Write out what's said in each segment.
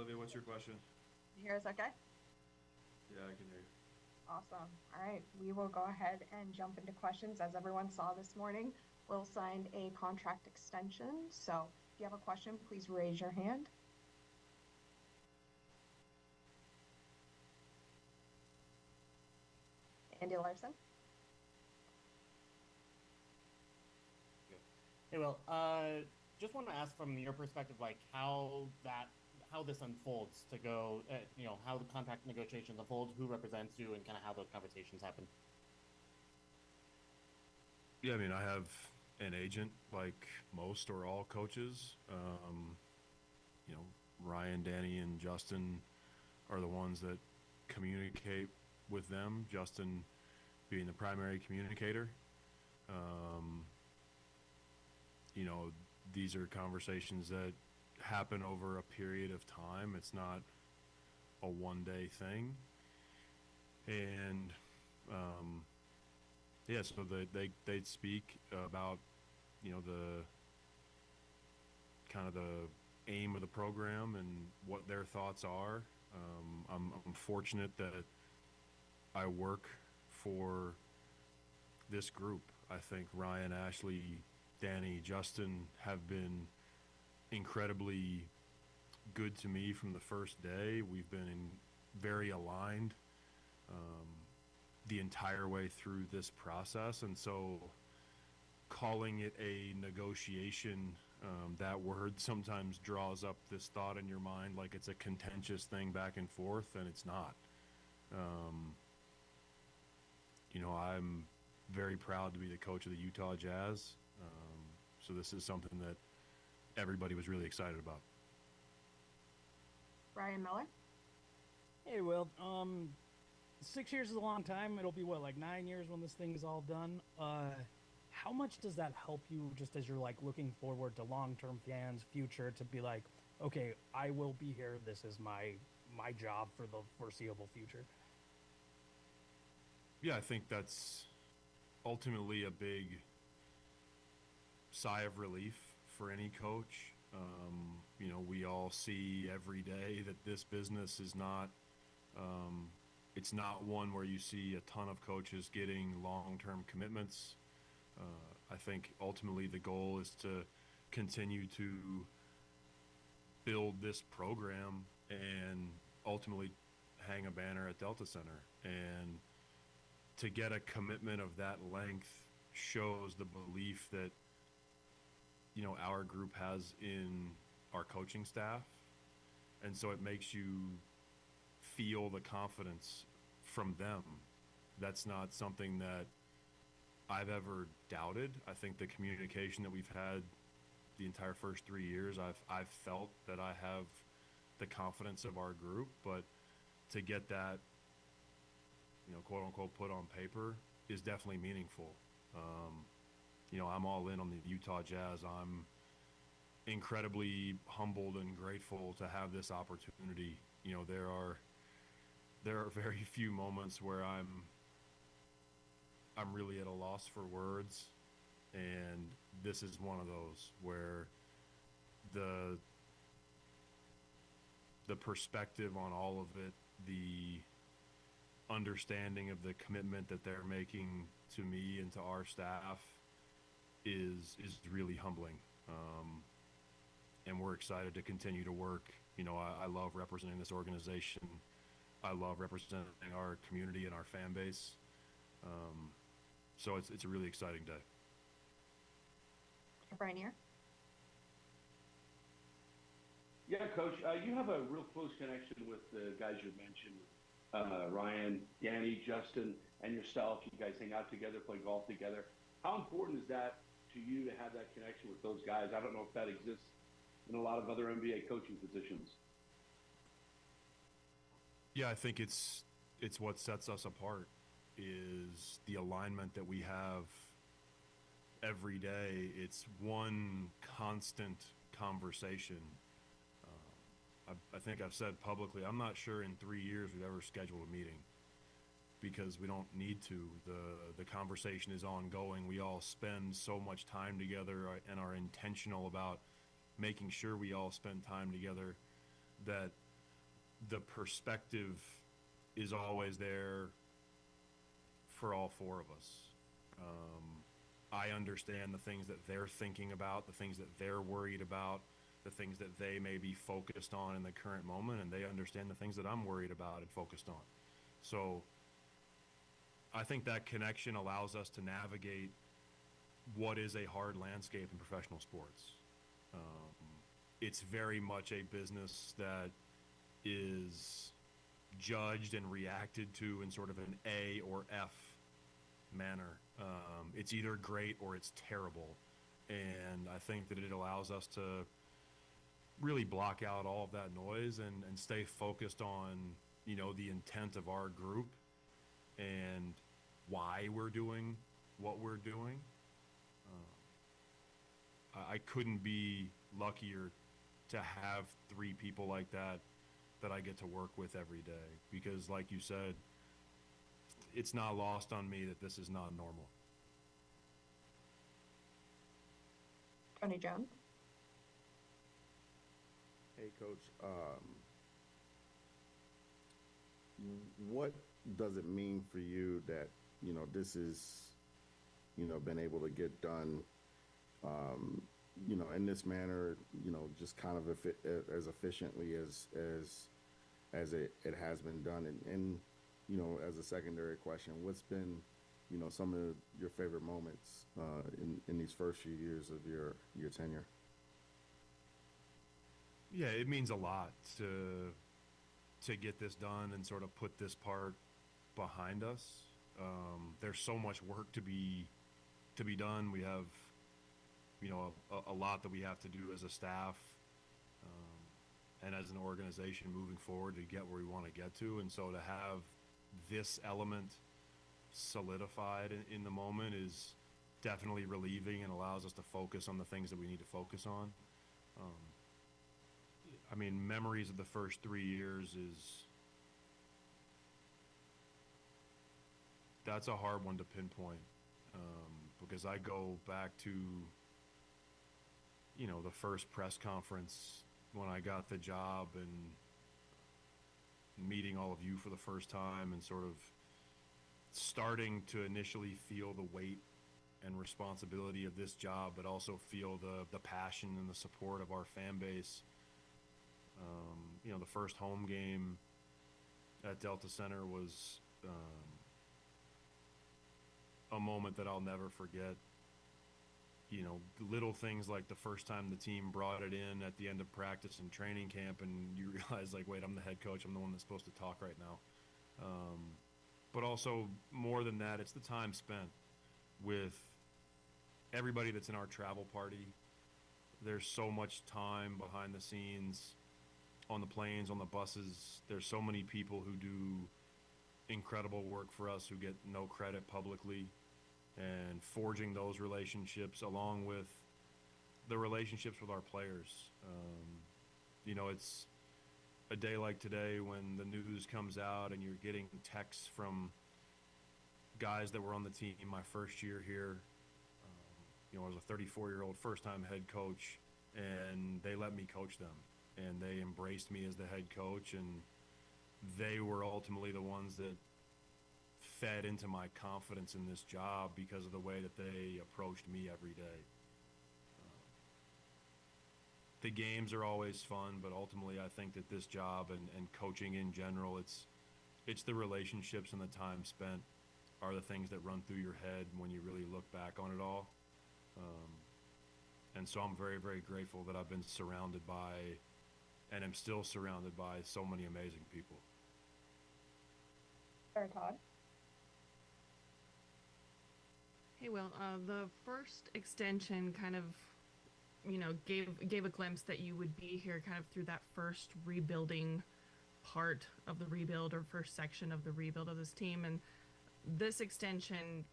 Olivia, what's your question? You hear us okay? Yeah, I can hear you. Awesome. All right. We will go ahead and jump into questions. As everyone saw this morning, Will signed a contract extension. So if you have a question, please raise your hand. Andy Larson. Hey, well, just want to ask from your perspective, like how this unfolds to go, how the contract negotiations unfold, who represents you, and kind of how those conversations happen. Yeah, I mean, I have an agent like most or all coaches. Ryan, Danny, and Justin are the ones that communicate with them, Justin being the primary communicator. Um, you know, these are conversations that happen over a period of time. It's not a one-day thing. And yeah, so they'd speak about, the kind of the aim of the program and what their thoughts are. I'm fortunate that I work for this group. I think Ryan, Ashley, Danny, Justin have been incredibly good to me from the first day. We've been very aligned the entire way through this process. And so calling it a negotiation, that word sometimes draws up this thought in your mind like it's a contentious thing back and forth, and it's not. I'm very proud to be the coach of the Utah Jazz. So this is something that everybody was really excited about. Ryan Miller. Hey, Will. 6 years is a long time. It'll be what, like 9 years when this thing is all done. How much does that help you just as you're like looking forward to long-term fans, future, to be like, okay, I will be here. This is my job for the foreseeable future. Yeah, I think that's ultimately a big sigh of relief for any coach. We all see every day that this business is not, it's not one where you see a ton of coaches getting long-term commitments. I think ultimately the goal is to continue to build this program and ultimately hang a banner at Delta Center. And to get a commitment of that length shows the belief that, our group has in our coaching staff. And so it makes you feel the confidence from them. That's not something that I've ever doubted. I think the communication that we've had the entire first 3 years, I've felt that I have the confidence of our group, but to get that, quote unquote, put on paper is definitely meaningful. I'm all in on the Utah Jazz. I'm incredibly humbled and grateful to have this opportunity. There are very few moments where I'm really at a loss for words, and this is one of those where the perspective on all of it, the understanding of the commitment that they're making to me and to our staff is really humbling. And we're excited to continue to work. I love representing this organization. I love representing our community and our fan base. So it's a really exciting day. Brian here. Yeah, Coach, you have a real close connection with the guys you mentioned, Ryan, Danny, Justin, and yourself. You guys hang out together, play golf together. How important is that to you to have that connection with those guys? I don't know if that exists in a lot of other NBA coaching positions. Yeah, I think it's what sets us apart is the alignment that we have every day. It's one constant conversation. I think I've said publicly, I'm not sure in 3 years we've ever scheduled a meeting because we don't need to. The conversation is ongoing. We all spend so much time together and are intentional about making sure we all spend time together that the perspective is always there for all four of us. I understand the things that they're thinking about, the things that they're worried about, the things that they may be focused on in the current moment, and they understand the things that I'm worried about and focused on. So I think that connection allows us to navigate what is a hard landscape in professional sports. It's very much a business that is judged and reacted to in sort of an A or F manner. It's either great or it's terrible. And I think that it allows us to really block out all of that noise and stay focused on, you know, the intent of our group and why we're doing what we're doing. I couldn't be luckier to have three people like that I get to work with every day, because like you said, it's not lost on me that this is not normal. Tony Jones. Hey, Coach. What does it mean for you that, you know, this is, you know, been able to get done, you know, in this manner, you know, just kind of as efficiently as it has been done? And, you know, as a secondary question, what's been, you know, some of your favorite moments in these first few years of your tenure? Yeah, it means a lot to get this done and sort of put this part behind us. There's so much work to be done. We have, you know, a lot that we have to do as a staff and as an organization moving forward to get where we want to get to. And so to have this element solidified in the moment is definitely relieving and allows us to focus on the things that we need to focus on. I mean, memories of the first 3 years that's a hard one to pinpoint, because I go back to, you know, the first press conference when I got the job and meeting all of you for the first time and sort of starting to initially feel the weight and responsibility of this job, but also feel the passion and the support of our fan base. You know, the first home game at Delta Center was a moment that I'll never forget. You know, little things like the first time the team brought it in at the end of practice and training camp, and you realize, like, wait, I'm the head coach. I'm the one that's supposed to talk right now. But also, more than that, it's the time spent with everybody that's in our travel party. There's so much time behind the scenes, on the planes, on the buses. There's so many people who do incredible work for us who get no credit publicly, and forging those relationships along with the relationships with our players. You know, it's a day like today when the news comes out and you're getting texts from guys that were on the team my first year here. You know, I was a 34-year-old first-time head coach, and they let me coach them, and they embraced me as the head coach, and they were ultimately the ones that fed into my confidence in this job because of the way that they approached me every day. The games are always fun, but ultimately I think that this job and coaching in general, it's the relationships and the time spent are the things that run through your head when you really look back on it all. And so I'm very, very grateful that I've been surrounded by, and am still surrounded by, so many amazing people. Sarah Todd. Hey, Will, the first extension kind of, you know, gave a glimpse that you would be here kind of through that first rebuilding part of the rebuild, or first section of the rebuild of this team. And this extension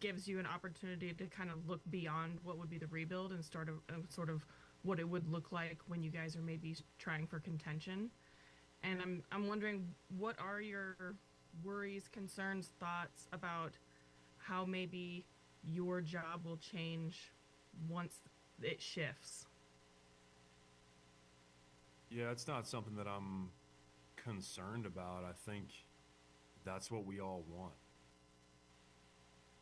gives you an opportunity to kind of look beyond what would be the rebuild and start sort of what it would look like when you guys are maybe trying for contention. And I'm wondering, what are your worries, concerns, thoughts about how maybe your job will change once it shifts? Yeah, it's not something that I'm concerned about. I think that's what we all want.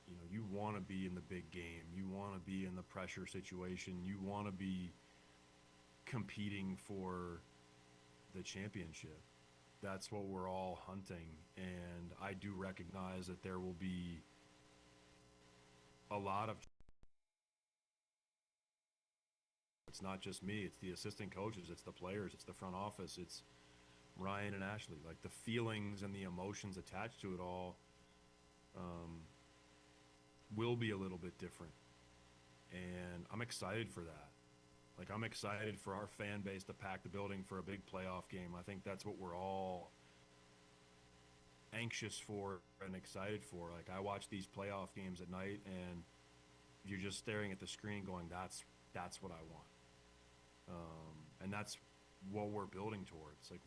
You know, you want to be in the big game. You want to be in the pressure situation. You want to be competing for the championship. That's what we're all hunting. And I do recognize that there will be a lot of, it's not just me, it's the assistant coaches, it's the players, it's the front office, it's Ryan and Ashley. Like, the feelings and the emotions attached to it all will be a little bit different. And I'm excited for that. Like, I'm excited for our fan base to pack the building for a big playoff game. I think that's what we're all anxious for and excited for. Like, I watch these playoff games at night, and you're just staring at the screen going, that's what I want. And that's what we're building towards. Like,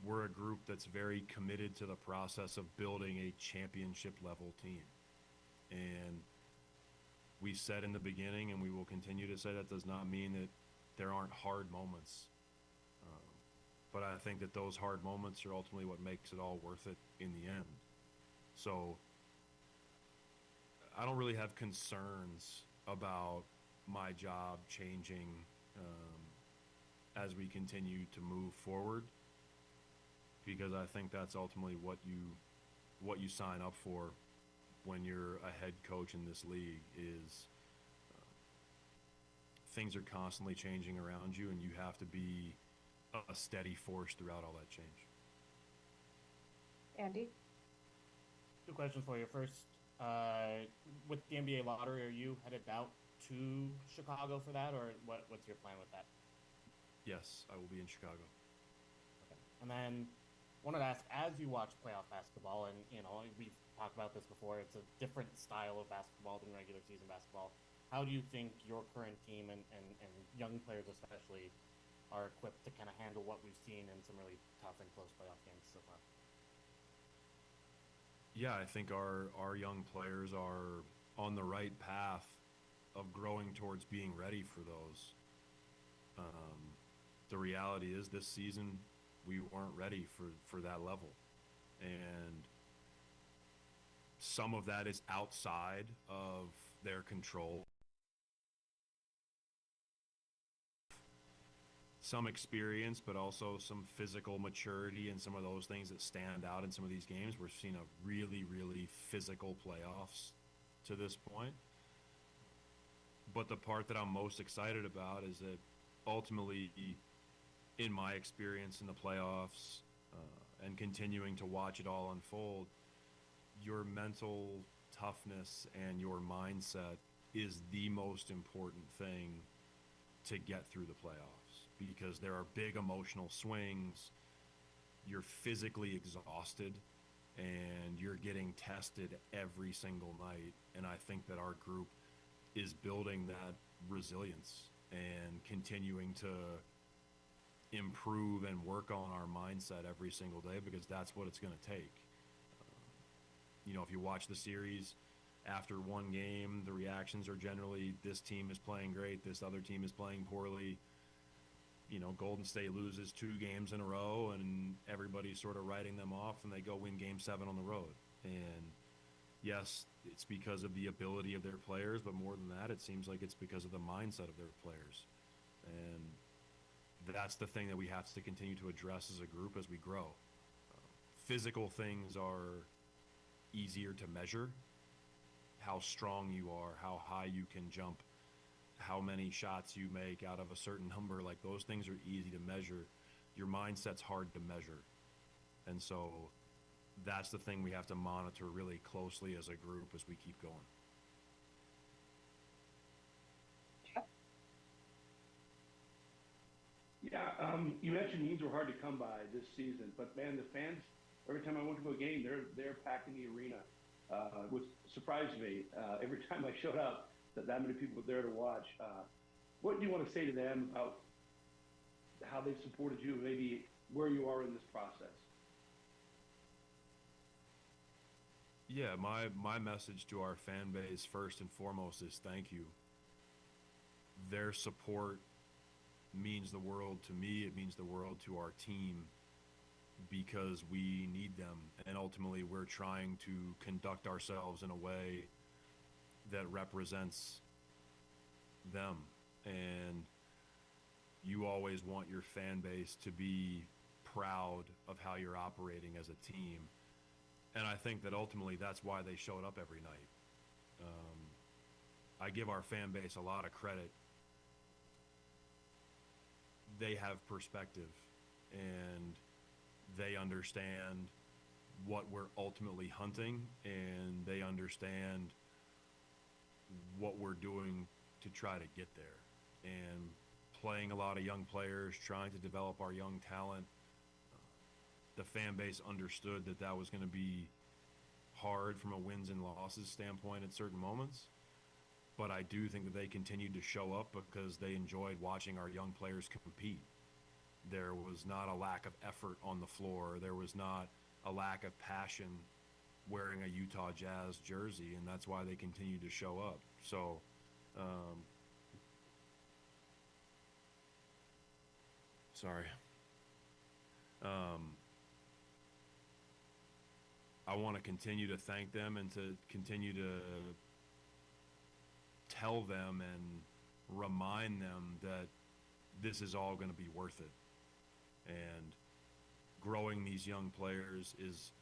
we're a group that's very committed to the process of building a championship level team. And we said in the beginning, and we will continue to say, that does not mean that there aren't hard moments. But I think that those hard moments are ultimately what makes it all worth it in the end. So I don't really have concerns about my job changing as we continue to move forward, because I think that's ultimately what you sign up for when you're a head coach in this league is things are constantly changing around you, and you have to be a steady force throughout all that change. Andy? Two questions for you. First, with the NBA lottery, are you headed out to Chicago for that, or what's your plan with that? Yes, I will be in Chicago. Okay. And then wanted to ask, as you watch playoff basketball, and we've talked about this before, it's a different style of basketball than regular season basketball. How do you think your current team and young players especially are equipped to kind of handle what we've seen in some really tough and close playoff games so far? Yeah, I think our young players are on the right path of growing towards being ready for those. The reality is this season we weren't ready for that level. And some of that is outside of their control. Some experience, but also some physical maturity and some of those things that stand out in some of these games. We're seeing a really, really physical playoffs to this point. But the part that I'm most excited about is that ultimately, in my experience in the playoffs and continuing to watch it all unfold, your mental toughness and your mindset is the most important thing to get through the playoffs, because there are big emotional swings. You're physically exhausted and you're getting tested every single night. And I think that our group is building that resilience and continuing to improve and work on our mindset every single day, because that's what it's going to take. If you watch the series, after one game, the reactions are generally, this team is playing great, this other team is playing poorly. Golden State loses 2 games in a row, and everybody's sort of writing them off, and they go win Game 7 on the road. And yes, it's because of the ability of their players, but more than that, it seems like it's because of the mindset of their players. And that's the thing that we have to continue to address as a group as we grow. Physical things are easier to measure. How strong you are, how high you can jump, how many shots you make out of a certain number, like those things are easy to measure. Your mindset's hard to measure. And so that's the thing we have to monitor really closely as a group as we keep going. Yeah, you mentioned games were hard to come by this season, but man, the fans, every time I went to a game, they're packing the arena, which surprised me. Every time I showed up, that many people were there to watch. What do you want to say to them about how they've supported you, maybe where you are in this process? Yeah, my message to our fan base first and foremost is thank you. Their support means the world to me. It means the world to our team because we need them. And ultimately, we're trying to conduct ourselves in a way that represents them. And you always want your fan base to be proud of how you're operating as a team. And I think that ultimately that's why they showed up every night. I give our fan base a lot of credit. They have perspective and they understand what we're ultimately hunting, and they understand what we're doing to try to get there. And playing a lot of young players, trying to develop our young talent, the fan base understood that that was going to be hard from a wins and losses standpoint at certain moments. But I do think that they continued to show up because they enjoyed watching our young players compete. There was not a lack of effort on the floor. There was not a lack of passion wearing a Utah Jazz jersey, and that's why they continued to show up. So, sorry. I want to continue to thank them and to continue to tell them and remind them that this is all going to be worth it. And growing these young players is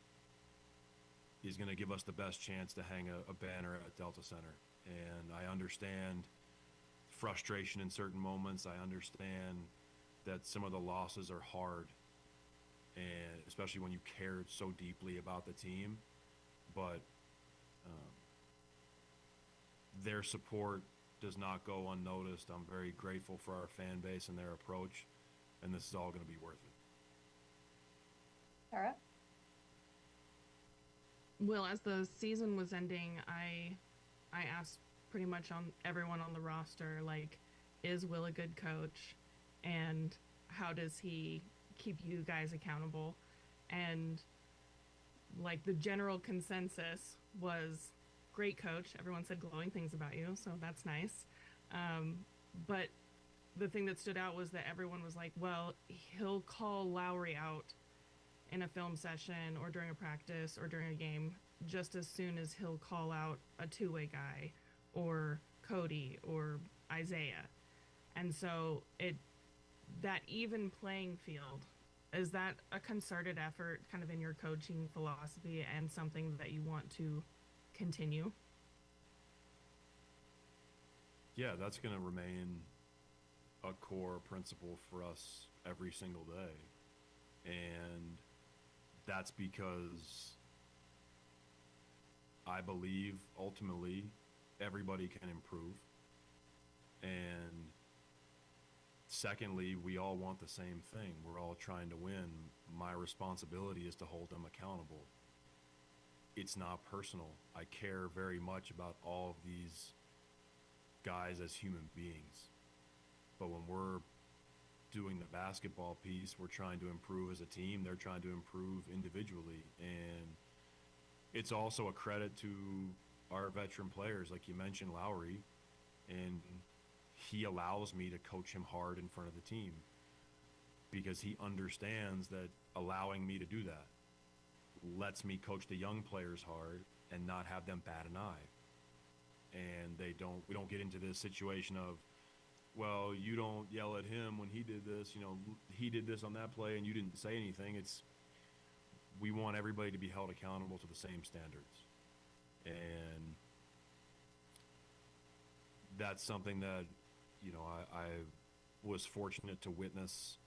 going to give us the best chance to hang a banner at Delta Center. And I understand frustration in certain moments. I understand that some of the losses are hard, and especially when you cared so deeply about the team. But their support does not go unnoticed. I'm very grateful for our fan base and their approach, and this is all going to be worth it. Sarah? Will, as the season was ending, I asked pretty much on everyone on the roster, like, is Will a good coach? And how does he keep you guys accountable? And like the general consensus was great coach. Everyone said glowing things about you, so that's nice. But the thing that stood out was that everyone was like, well, he'll call Lowry out in a film session or during a practice or during a game just as soon as he'll call out a two-way guy or Cody or Isaiah. And so that even playing field, is that a concerted effort kind of in your coaching philosophy and something that you want to continue? Yeah, that's going to remain a core principle for us every single day. And that's because I believe ultimately everybody can improve. And secondly, we all want the same thing. We're all trying to win. My responsibility is to hold them accountable. It's not personal. I care very much about all of these guys as human beings. But when we're doing the basketball piece, we're trying to improve as a team. They're trying to improve individually. And it's also a credit to our veteran players, like you mentioned, Lowry. And he allows me to coach him hard in front of the team because he understands that allowing me to do that lets me coach the young players hard and not have them bat an eye. And we don't get into this situation of, well, you don't yell at him when he did this, he did this on that play and you didn't say anything. We want everybody to be held accountable to the same standards. And that's something that, I was fortunate to witness,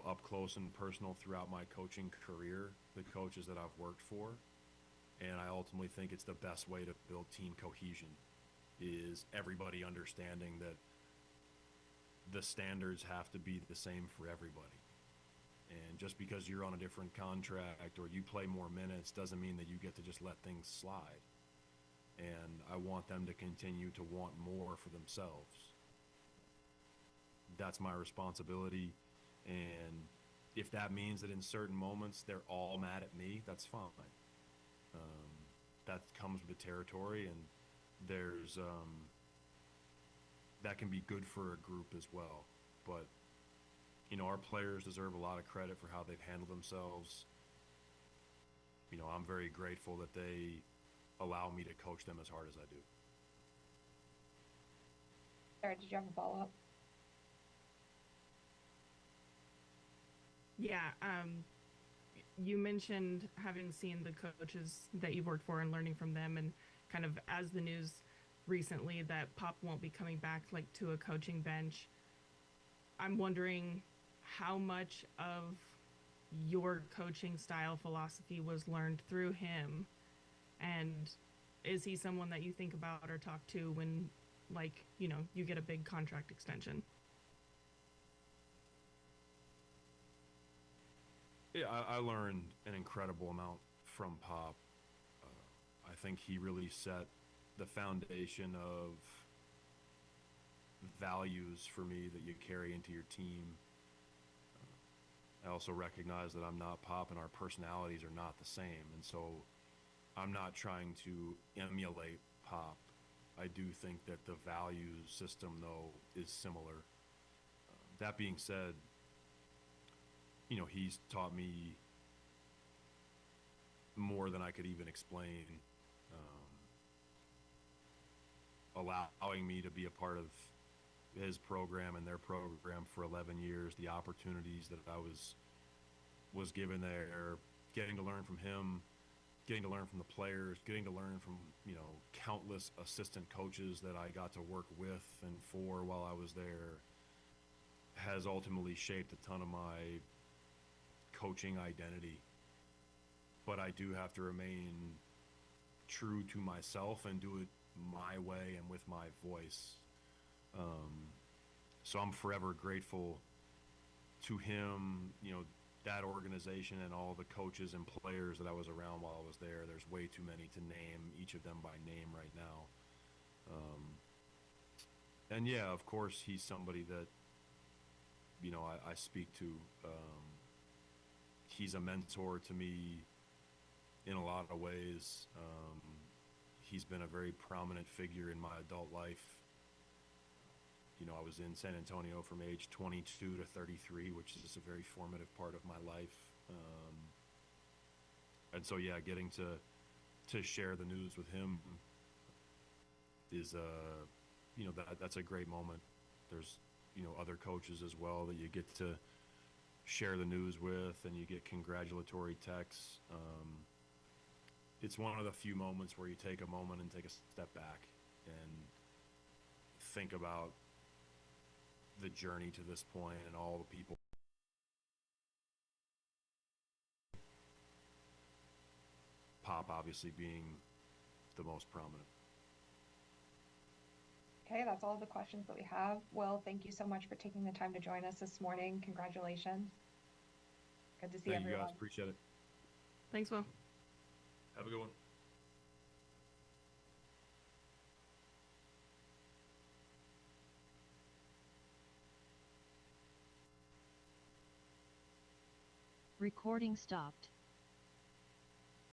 up close and personal throughout my coaching career, the coaches that I've worked for. And I ultimately think it's the best way to build team cohesion is everybody understanding that the standards have to be the same for everybody. And just because you're on a different contract or you play more minutes doesn't mean that you get to just let things slide. And I want them to continue to want more for themselves. That's my responsibility. And if that means that in certain moments they're all mad at me, that's fine. That comes with the territory, and there's that can be good for a group as well. But, you know, our players deserve a lot of credit for how they've handled themselves. You know, I'm very grateful that they allow me to coach them as hard as I do. Sarah, did you have a follow-up? Yeah, you mentioned having seen the coaches that you've worked for and learning from them, and kind of as the news recently that Pop won't be coming back like to a coaching bench. I'm wondering how much of your coaching style philosophy was learned through him, and is he someone that you think about or talk to when, like, you know, you get a big contract extension? Yeah, I learned an incredible amount from Pop. I think he really set the foundation of values for me that you carry into your team. I also recognize that I'm not Pop and our personalities are not the same. And so I'm not trying to emulate Pop. I do think that the value system, though, is similar. That being said, you know, he's taught me more than I could even explain, allowing me to be a part of his program and their program for 11 years, the opportunities that I was given there, getting to learn from him, getting to learn from the players, getting to learn from, you know, countless assistant coaches that I got to work with and for while I was there, has ultimately shaped a ton of my coaching identity. But I do have to remain true to myself and do it my way and with my voice. So I'm forever grateful to him, you know, that organization and all the coaches and players that I was around while I was there. There's way too many to name each of them by name right now. And yeah, of course, he's somebody that, you know, I speak to. He's a mentor to me in a lot of ways. He's been a very prominent figure in my adult life. You know, I was in San Antonio from age 22 to 33, which is a very formative part of my life. And so, yeah, getting to share the news with him is, you know, that's a great moment. There's, you know, other coaches as well that you get to share the news with, and you get congratulatory texts. It's one of the few moments where you take a moment and take a step back and think about the journey to this point and all the people. Pop obviously being the most prominent. Okay, that's all the questions that we have. Will, thank you so much for taking the time to join us this morning. Congratulations. Good to see Thank you everyone. guys, appreciate it. Thanks, Will. Have a good one. Recording stopped.